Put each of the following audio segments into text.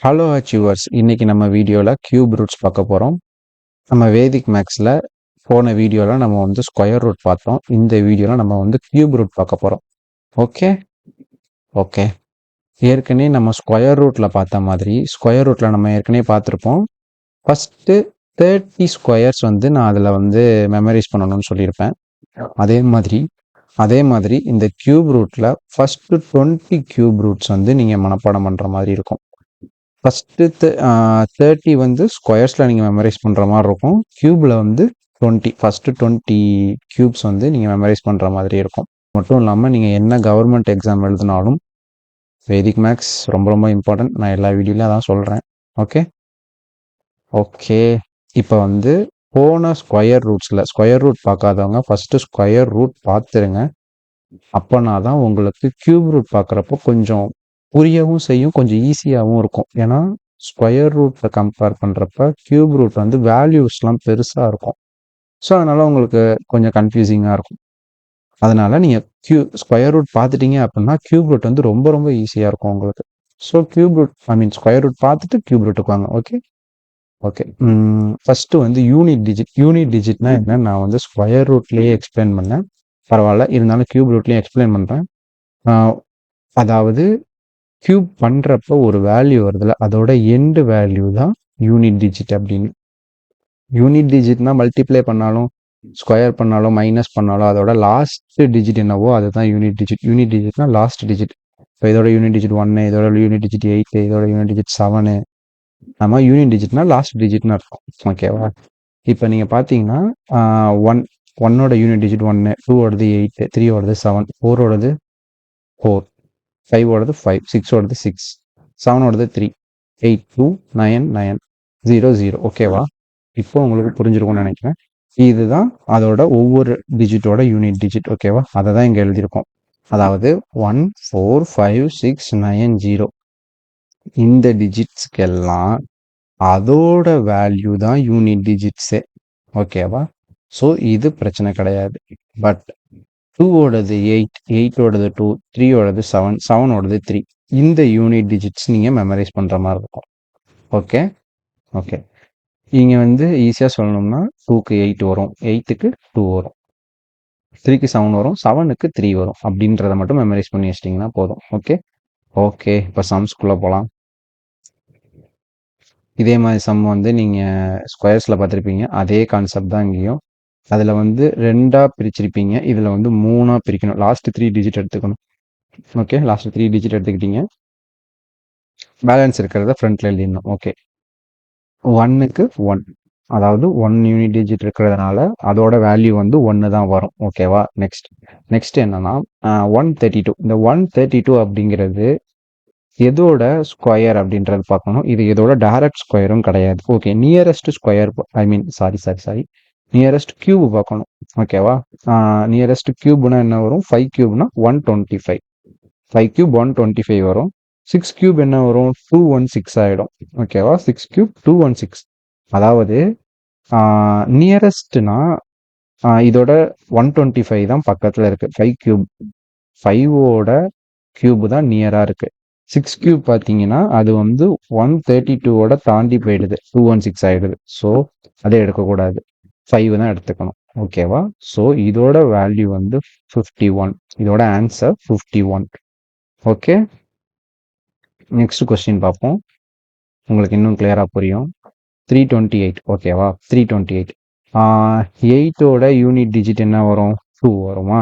Hello achievers, இன்னைக்கு நம்ம வீடியோவில் கியூப் ரூட்ஸ் பார்க்க போகிறோம். நம்ம வேதிக் மேக்ஸில் போன வீடியோவில் நம்ம வந்து ஸ்கொயர் ரூட் பார்த்தோம். இந்த வீடியோவில் நம்ம வந்து கியூப் ரூட் பார்க்க போகிறோம். ஓகே ஓகே ஏற்கனவே நம்ம ஸ்கொயர் ரூட்டில் பார்த்த மாதிரி ஸ்கொயர் ரூட்டில் நம்ம ஏற்கனவே பார்த்துருப்போம். ஃபஸ்ட்டு 30 ஸ்கொயர்ஸ் வந்து நான் அதில் வந்து மெமரைஸ் பண்ணணும்னு சொல்லியிருப்பேன். அதே மாதிரி இந்த கியூப் ரூட்டில் ஃபஸ்ட்டு 20 கியூப் ரூட்ஸ் வந்து நீங்கள் மனப்பாடம் பண்ணுற மாதிரி இருக்கும். ஃபஸ்ட்டு 30 வந்து ஸ்கொயர்ஸில் நீங்கள் மெமரைஸ் பண்ணுற மாதிரி இருக்கும். க்யூப்பில் வந்து 20 ஃபஸ்ட்டு 20 க்யூப்ஸ் வந்து நீங்கள் மெமரைஸ் பண்ணுற மாதிரி இருக்கும். மட்டும் இல்லாமல் நீங்கள் என்ன கவர்மெண்ட் எக்ஸாம் எழுதினாலும் வேதிக் மேக்ஸ் ரொம்ப ரொம்ப இம்பார்ட்டன்ட். நான் எல்லா வீடியோலையும் அதான் சொல்கிறேன். ஓகே இப்போ வந்து போன ஸ்கொயர் ரூட் பார்க்காதவங்க ஃபஸ்ட்டு ஸ்கொயர் ரூட் பார்த்துருங்க. அப்போனா தான் உங்களுக்கு கியூப் ரூட் பார்க்குறப்போ கொஞ்சம் புரியவும் செய்யும், கொஞ்சம் ஈஸியாகவும் இருக்கும். ஏன்னா ஸ்கொயர் ரூட்டில் கம்பேர் பண்ணுறப்ப கியூப் ரூட் வந்து வேல்யூஸ்லாம் பெருசாக இருக்கும். ஸோ அதனால் உங்களுக்கு கொஞ்சம் கன்ஃபியூசிங்காக இருக்கும். அதனால் நீங்கள் ஸ்கொயர் ரூட் பார்த்துட்டீங்க அப்படின்னா கியூப் ரூட் வந்து ரொம்ப ரொம்ப ஈஸியாக இருக்கும் உங்களுக்கு. ஸோ ஸ்கொயர் ரூட் பார்த்துட்டு கியூப் ரூட்டுக்கு வாங்க. ஓகே ஃபஸ்ட்டு வந்து யூனிட் டிஜிட்னா என்ன, நான் வந்து ஸ்கொயர் ரூட்லேயே எக்ஸ்பிளைன் பண்ணேன். பரவாயில்ல, இருந்தாலும் கியூப் ரூட்லேயே எக்ஸ்பிளைன் பண்ணுறேன். அதாவது கியூப் பண்ணுறப்ப ஒரு வேல்யூ வருதுல்ல, அதோட எண்டு வேல்யூ தான் யூனிட் டிஜிட் அப்படின்னு. யூனிட் டிஜிட்னா மல்டிப்ளை பண்ணாலும் ஸ்கொயர் பண்ணாலும் மைனஸ் பண்ணாலும் அதோட லாஸ்ட் டிஜிட் என்னவோ அதுதான் யூனிட் டிஜிட். யூனிட் டிஜிட்னா லாஸ்ட் டிஜிட். இப்போ இதோட யூனிட் டிஜிட் 1, இதோட யூனிட் டிஜிட் 8, இதோட யூனிட் டிஜிட் 7. நம்ம யூனிட் டிஜிட்னா லாஸ்ட் டிஜிட்னு அர்த்தம். ஓகேவா? இப்போ நீங்கள் பார்த்தீங்கன்னா 1ஓட யூனிட் டிஜிட் 1, 2ஓடது 8, 3ஓடது 7, 4ஓடது 4, 5ஓடது 5, 6ஓடது 6, 7ஓடது 3, 8, 2, 9, 9, 0, 0. ஓகேவா? இப்போ உங்களுக்கு புரிஞ்சிருக்கும்னு நினைக்கிறேன். இதுதான் அதோட ஒவ்வொரு டிஜிட்டோட யூனிட் டிஜிட். ஓகேவா? அதை தான் இங்கே எழுதியிருக்கோம். அதாவது 1, 4, 5, 6, 9, 0 இந்த டிஜிட்ஸ்க்கெல்லாம் அதோட வேல்யூ தான் யூனிட் டிஜிட்ஸே. ஓகேவா? ஸோ இது பிரச்சனை கிடையாது. பட் 2ஓடது 8, 8ஓடது 2, 3ஓடது 7, 7ஓடது 3 இந்த யூனிட் டிஜிட்ஸ் நீங்கள் மெமரைஸ் பண்ணுற மாதிரி இருக்கும். ஓகே இங்கே வந்து ஈஸியாக சொல்லணும்னா 2க்கு 8 வரும், 8க்கு 2 வரும், 3க்கு 7 வரும், 7க்கு 3 வரும். அப்படின்றத மட்டும் மெமரைஸ் பண்ணி வச்சிட்டிங்கன்னா போதும். ஓகே இப்போ சம்ஸ்குள்ளே போகலாம். இதே மாதிரி சம் வந்து நீங்கள் ஸ்கொயர்ஸில் பார்த்துருப்பீங்க. அதே கான்செப்ட் தான் இங்கேயும். அதில் வந்து 2ஆக பிரிச்சிருப்பீங்க, இதில் வந்து 3ஆக பிரிக்கணும். லாஸ்ட் 3 டிஜிட் எடுத்துக்கணும். ஓகே, லாஸ்ட் 3 டிஜிட் எடுத்துக்கிட்டீங்க. பேலன்ஸ் இருக்கிறத ஃப்ரண்ட்ல எழுதிடணும். ஓகே, 1க்கு 1, அதாவது 1 யூனிட் டிஜிட் இருக்கிறதுனால அதோட வேல்யூ வந்து 1 தான் வரும். ஓகேவா? நெக்ஸ்ட் என்னன்னா 132. இந்த 132 அப்படிங்கிறது எதோட ஸ்கொயர் அப்படின்றது பார்க்கணும். இது எதோட டைரக்ட் ஸ்கொயரும் கிடையாது. Okay, nearest square, sorry nearest cube பார்க்கணும். ஓகேவா? நியரஸ்ட் கியூப்னா என்ன வரும்? 5 கியூப்னா 125. 5 கியூப் 125 வரும். 6 கியூப் என்ன வரும்? 216 ஆகிடும். ஓகேவா? 6 கியூப் 216. அதாவது நியரஸ்ட்னா இதோட 125 தான் பக்கத்தில் இருக்கு. 5 கியூப் 5ஓட கியூப் தான் நியராக இருக்கு. 6 கியூப் பார்த்தீங்கன்னா அது வந்து 132ஓட தாண்டி போயிடுது, 216 ஆயிடுது. ஸோ அதை எடுக்கக்கூடாது, 5 தான் எடுத்துக்கணும். ஓகேவா? ஸோ இதோட வேல்யூ வந்து 51. இதோட ஆன்சர் 51. ஓகே, நெக்ஸ்ட் கொஸ்டின் பார்ப்போம். உங்களுக்கு இன்னும் கிளியராக புரியும். 328. ஓகேவா? 328 8ஓட யூனிட் டிஜிட் என்ன வரும்? 2 வருமா?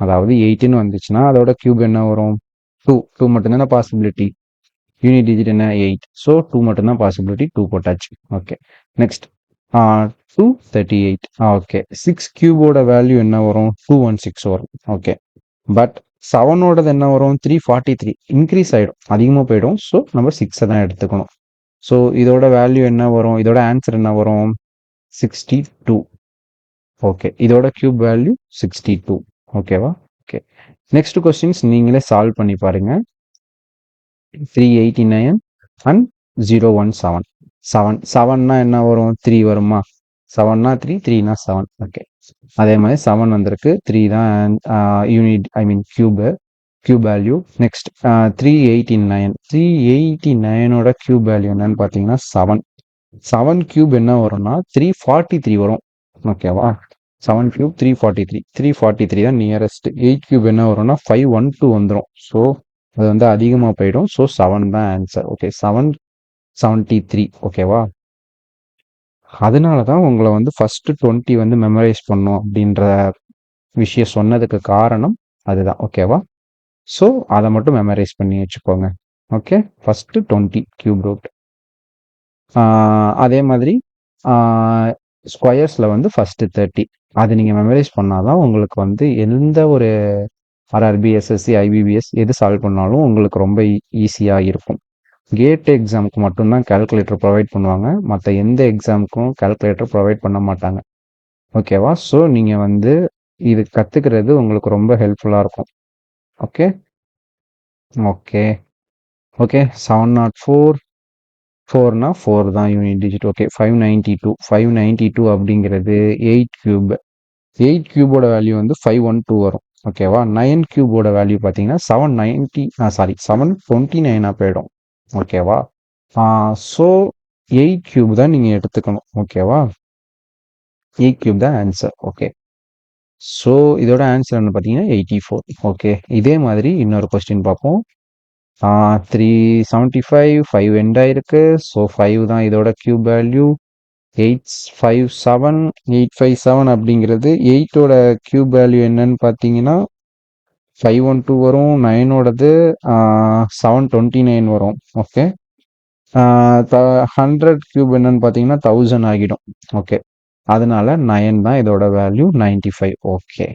அதாவது 8ன்னு வந்துச்சுன்னா அதோட கியூப் என்ன வரும்? 2 மட்டும்தானே பாசிபிலிட்டி. யூனிட் டிஜிட் என்ன? 8. ஸோ 2 மட்டும்தான் பாசிபிலிட்டி, 2 போட்டாச்சு. Okay, next 238. ஓகே, 6 கியூபோட வேல்யூ என்ன வரும்? 216 வரும். ஓகே, பட் 7ஓடது என்ன வரும்? 343. இன்க்ரீஸ் ஆகிடும், அதிகமாக போயிடும். ஸோ நம்ம 6 தான் எடுத்துக்கணும். ஸோ இதோட வேல்யூ என்ன வரும்? இதோட ஆன்சர் என்ன வரும்? 62. ஓகே, இதோட கியூப் வேல்யூ 62. ஓகேவா? ஓகே, நெக்ஸ்ட் கொஸ்டின்ஸ் நீங்களே சால்வ் பண்ணி பாருங்க. 389 அண்ட் 017. 7னா என்ன வரும்? 3 வருமா? 7னா 3, 3னா 7. ஓகே, அதே மாதிரி 7 வந்திருக்கு. 3 தான் unit cube. Cube value. Next 389. 389ஓட கியூப் வேல்யூ என்னன்னு பார்த்தீங்கன்னா 7. 7 கியூப் என்ன வரும்னா 343 வரும். ஓகேவா? 7 கியூப் 343. 343 தான் நியரஸ்ட். 8 கியூப் என்ன வரும்னா 512 வந்துடும். ஸோ அது வந்து அதிகமாக போயிடும். ஸோ 7 தான் ஆன்சர். ஓகே, 773. ஓகேவா? அதனால தான் உங்களை வந்து ஃபர்ஸ்ட் 20 வந்து மெமரைஸ் பண்ணும் அப்படின்ற விஷயம் சொன்னதுக்கு காரணம் அதுதான். ஓகேவா? ஸோ அதை மட்டும் மெமரைஸ் பண்ணி வச்சுக்கோங்க. Okay, first 20 cube root. அதே மாதிரி ஸ்கொயர்ஸில் வந்து ஃபர்ஸ்ட் 30. அது நீங்கள் மெமரைஸ் பண்ணாதான் உங்களுக்கு வந்து எந்த ஒரு ஆர்ஆர்பி, எஸ்எஸ்சி, ஐபிபிஎஸ் எது சால்வ் பண்ணாலும் உங்களுக்கு ரொம்ப ஈஸியாக இருக்கும். கேட் எக்ஸாமுக்கு மட்டும்தான் கால்குலேட்டர் ப்ரொவைட் பண்ணுவாங்க. மற்ற எந்த எக்ஸாமுக்கும் கால்குலேட்டர் ப்ரொவைட் பண்ண மாட்டாங்க. ஓகேவா? ஸோ நீங்கள் வந்து இது கற்றுக்கிறது உங்களுக்கு ரொம்ப ஹெல்ப்ஃபுல்லாக இருக்கும். Okay okay okay 704. 4னா 4 தான் யூனிட் டிஜிட். ஓகே, 592. 592 அப்படிங்கிறது 8 கியூப். 8 கியூபோட வேல்யூ வந்து 512 வரும். ஓகேவா? 9 கியூபோட வேல்யூ பார்த்தீங்கன்னா 729 போயிடும். ஓகேவா? ஸோ 8 கியூப் தான் நீங்கள் எடுத்துக்கணும். ஓகேவா? 8 கியூப் தான் ஆன்சர். ஓகே, ஸோ இதோட ஆன்சர் என்ன பார்த்தீங்கன்னா 84. ஓகே, இதே மாதிரி இன்னொரு கொஸ்டின் பார்ப்போம். 375. 5 எண்ட் ஆயிருக்கு. ஸோ 5 தான் இதோட கியூப் வேல்யூ. 857. 857 அப்படிங்கிறது 8ஓட கியூப் வேல்யூ என்னன்னு பார்த்தீங்கன்னா 512 வரும். 9ஓடது 729 வரும். ஓகே, 100 கியூப் என்னன்னு பார்த்தீங்கன்னா 1000 ஆகிடும். ஓகே, அதனால 9 தான் இதோட வேல்யூ. 95. ஓகே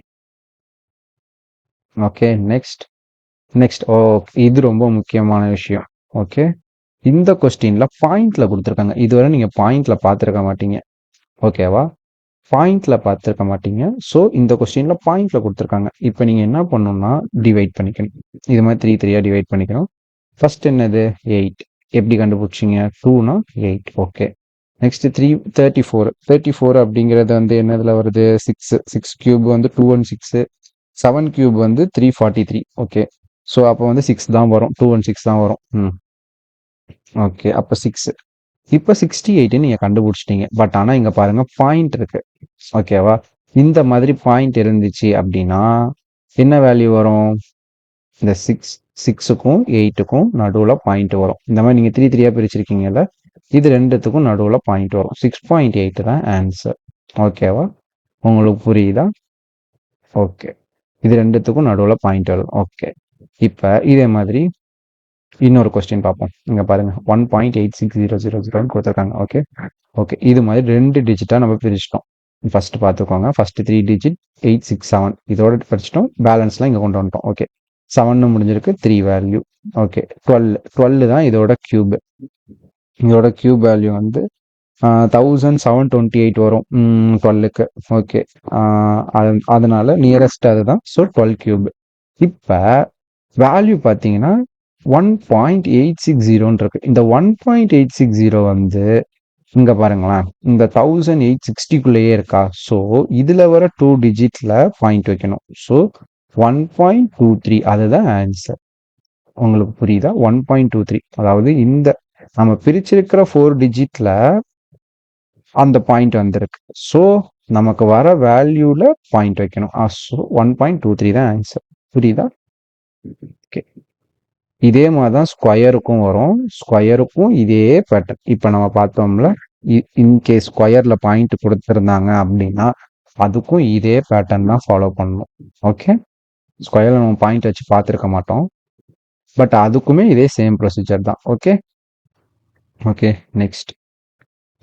ஓகே நெக்ஸ்ட் இது ரொம்ப முக்கியமான விஷயம். ஓகே, இந்த கொஸ்டின்ல பாயிண்ட்ல கொடுத்துருக்காங்க. இதுவரை நீங்க பாயிண்ட்ல பார்த்துருக்க மாட்டீங்க. ஓகேவா? பாயிண்ட்ல பார்த்துருக்க மாட்டீங்க. ஸோ இந்த கொஸ்டின்ல பாயிண்ட்ல கொடுத்துருக்காங்க. இப்போ நீங்க என்ன பண்ணணும்னா டிவைட் பண்ணிக்கணும். இது மாதிரி 3 3 டிவைட் பண்ணிக்கணும். ஃபர்ஸ்ட் என்னது 8. எப்படி கண்டுபிடிச்சிங்க? 2னா 8. Okay, next 34. 34 அப்படிங்கிறது வந்து என்னதுல வருது? 6 கியூப் வந்து 216. 7 கியூப் வந்து 343. ஓகே, ஸோ அப்போ வந்து 6 தான் வரும். 216 தான் வரும். ஓகே, அப்போ 6. இப்போ 68 நீங்கள் கண்டுபிடிச்சிட்டீங்க. பட் ஆனால் இங்கே பாருங்க பாயிண்ட் இருக்கு. ஓகேவா? இந்த மாதிரி பாயிண்ட் இருந்துச்சு அப்படின்னா என்ன வேல்யூ வரும்? இந்த 6க்கும் 8க்கும் நடுவில் பாயிண்ட் வரும். இந்த மாதிரி நீங்கள் 3 3 பிரிச்சிருக்கீங்கல்ல, இது ரெண்டுத்துக்கும் நடுவில் பாயிண்ட் வரும். 6.8 தான் ஆன்சர். ஓகேவா? உங்களுக்கு புரியுதா? ஓகே, இது ரெண்டுத்துக்கும் நடுவில் பாயிண்ட் வரும். ஓகே, இப்போ இதே மாதிரி இன்னொரு கொஸ்டின் பார்ப்போம். இங்க பாருங்க 1.86000 கொடுத்துருக்காங்க. ஓகே ஓகே இது மாதிரி 2 டிஜிட்டா நம்ம பிரிச்சிட்டோம். ஃபர்ஸ்ட் பார்த்துக்கோங்க. ஃபர்ஸ்ட் 3 டிஜிட் 867 இதோட படிச்சிட்டோம். பேலன்ஸ்லாம் இங்க கொண்டு வந்துட்டோம். ஓகே, 7 முடிஞ்சிருக்கு. 3 வேல்யூ. ஓகே, 12 தான் இதோட கியூப். இதோட கியூப் வேல்யூ வந்து 1728 வரும் 12க்கு. ஓகே, அதனால நியரஸ்ட் அதுதான். So 12 cube. இப்போ வேல்யூ பார்த்தீங்கன்னா 1.860 இருக்கு. இந்த 1.860 வந்து இங்க பாருங்களேன், இந்த 1860குள்ளேயே இருக்கா? ஸோ இதுல வர 2 டிஜிட்ல பாயிண்ட் வைக்கணும். ஸோ 1.23 அதுதான் ஆன்சர். உங்களுக்கு புரியுதா? 1.23 அதாவது இந்த நம்ம பிரிச்சிருக்கிற 4 டிஜிட்ல அந்த பாயிண்ட் வந்திருக்கு. ஸோ நமக்கு வர வேல்யூல பாயிண்ட் வைக்கணும். ஸோ 1.23 தான் ஆன்சர். புரியுதா? ஓகே, இதே மாதிரி தான் ஸ்கொயருக்கும் வரும். ஸ்கொயருக்கும் இதே பேட்டர்ன். இப்போ நம்ம பார்த்தோம்ல, இன்கேஸ் ஸ்கொயர்ல பாயிண்ட் கொடுத்துருந்தாங்க அப்படின்னா அதுக்கும் இதே பேட்டர்ன் தான் ஃபாலோ பண்ணணும். ஓகே, ஸ்கொயர்ல நம்ம பாயிண்ட் வச்சு பார்த்துருக்க மாட்டோம். பட் அதுக்குமே இதே சேம் ப்ரொசீஜர் தான். Okay okay next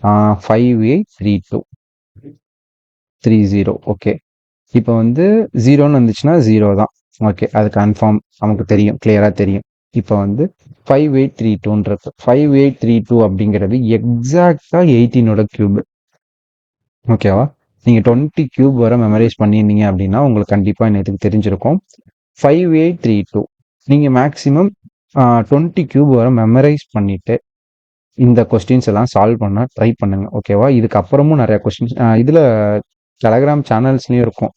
583230. ஓகே, இப்போ வந்து 0ன்னு வந்துச்சுன்னா 0 தான். ஓகே, அது கன்ஃபார்ம் நமக்கு தெரியும், கிளியரா தெரியும். இப்போ வந்து 5832 5832 அப்படிங்கிறது எக்ஸாக்டா 18ஓட கியூப். ஓகேவா? நீங்க 20 கியூப் வர மெமரைஸ் பண்ணியிருந்தீங்க அப்படின்னா உங்களுக்கு கண்டிப்பா எனக்கு தெரிஞ்சிருக்கும். 5832 நீங்க மேக்சிமம் 20 கியூப் வர மெமரைஸ் பண்ணிட்டு இந்த கொஸ்டின்ஸ் எல்லாம் சால்வ் பண்ண ட்ரை பண்ணுங்க. ஓகேவா? இதுக்கப்புறமும் நிறைய கொஸ்டின்ஸ் இதுல டெலகிராம் சேனல்ஸ்லயும் இருக்கும்.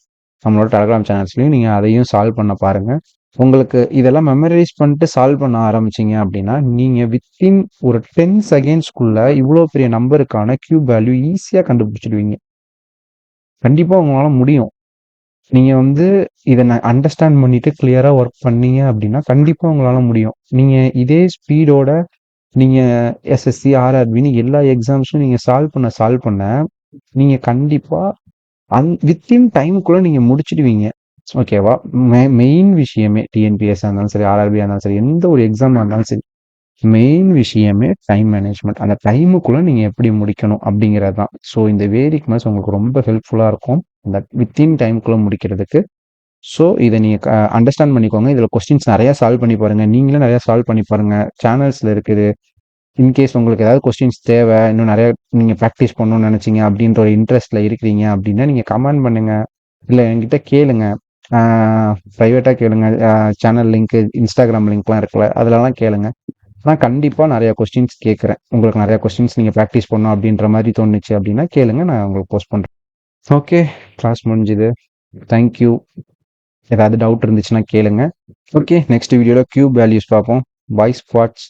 நம்மளோட டெலகிராம் சேனல்ஸ்லயும் நீங்க அதையும் சால்வ் பண்ண பாருங்க. உங்களுக்கு இதெல்லாம் மெமரைஸ் பண்ணிட்டு சால்வ் பண்ண ஆரம்பிச்சீங்க அப்படின்னா, நீங்க வித்தின் ஒரு 10 செகண்ட்ஸ்க்குள்ள இவ்ளோ பெரிய நம்பருக்கான கியூப் வேல்யூ ஈஸியா கண்டுபிடிச்சிடுவீங்க. கண்டிப்பா உங்களால முடியும். நீங்க வந்து இத அண்டர்ஸ்டாண்ட் பண்ணிட்டு கிளியரா ஒர்க் பண்ணீங்க அப்படின்னா, கண்டிப்பா உங்களால முடியும். நீங்க இதே ஸ்பீடோட நீங்க எஸ்எஸ்சி, ஆர்ஆர்பின்னு எல்லா எக்ஸாம்ஸும் நீங்க சால்வ் பண்ண, நீங்க கண்டிப்பா வித்தின் டைம்க்குள்ள நீங்க முடிச்சிடுவீங்க. ஓகேவா? மெயின் விஷயமே டிஎன்பிஎஸ்ஸா இருந்தாலும் சரி, ஆர்ஆர்பியா இருந்தாலும் சரி, எந்த ஒரு எக்ஸாமா இருந்தாலும் சரி, மெயின் விஷயமே டைம் மேனேஜ்மெண்ட். அந்த டைமுக்குள்ள நீங்க எப்படி முடிக்கணும் அப்படிங்கிறது தான். ஸோ இந்த வேதிக் மேத்ஸ் உங்களுக்கு ரொம்ப ஹெல்ப்ஃபுல்லா இருக்கும். இந்த வித்தின் டைம்க்குள்ள முடிக்கிறதுக்கு. ஸோ இத நீங்க அண்டர்ஸ்டாண்ட் பண்ணிக்கோங்க. இதுல கொஸ்டின்ஸ் நெறைய சால்வ் பண்ணி பாருங்க. நீங்களே நெறைய சால்வ் பண்ணி பாருங்க. சேனல்ஸ்ல இருக்குது. இன்கேஸ் உங்களுக்கு ஏதாவது கொஸ்டின்ஸ் தேவை, இன்னும் நெறைய நீங்க பிராக்டிஸ் பண்ணணும்னு நெனைச்சீங்க அப்படின்ற ஒரு இன்ட்ரெஸ்ட்ல இருக்கிறீங்க அப்படின்னா, நீங்க கமெண்ட் பண்ணுங்க. இல்ல என்கிட்ட கேளுங்க. ஆ பிரைவேட்டா கேளுங்க. சேனல் லிங்க், இன்ஸ்டாகிராம் லிங்க்லாம் இருக்குல்ல, அதுலலாம் கேளுங்க. நான் கண்டிப்பா நெறைய கொஸ்டின்ஸ் கேட்கறேன். உங்களுக்கு நெறைய கொஸ்டின்ஸ் நீங்க பிராக்டிஸ் பண்ணணும் அப்படின்ற மாரி தோணுச்சு அப்படின்னா கேளுங்க. நான் உங்களுக்கு போஸ்ட் பண்றேன். ஓகே. கிளாஸ் முடிஞ்சுது. Thank you. ஏதாவது டவுட் இருந்துச்சுன்னா கேளுங்க. ஓகே. நெக்ஸ்ட் வீடியோல கியூப் வேல்யூஸ் பார்ப்போம். பாய் ஸ்குவாட்ஸ்.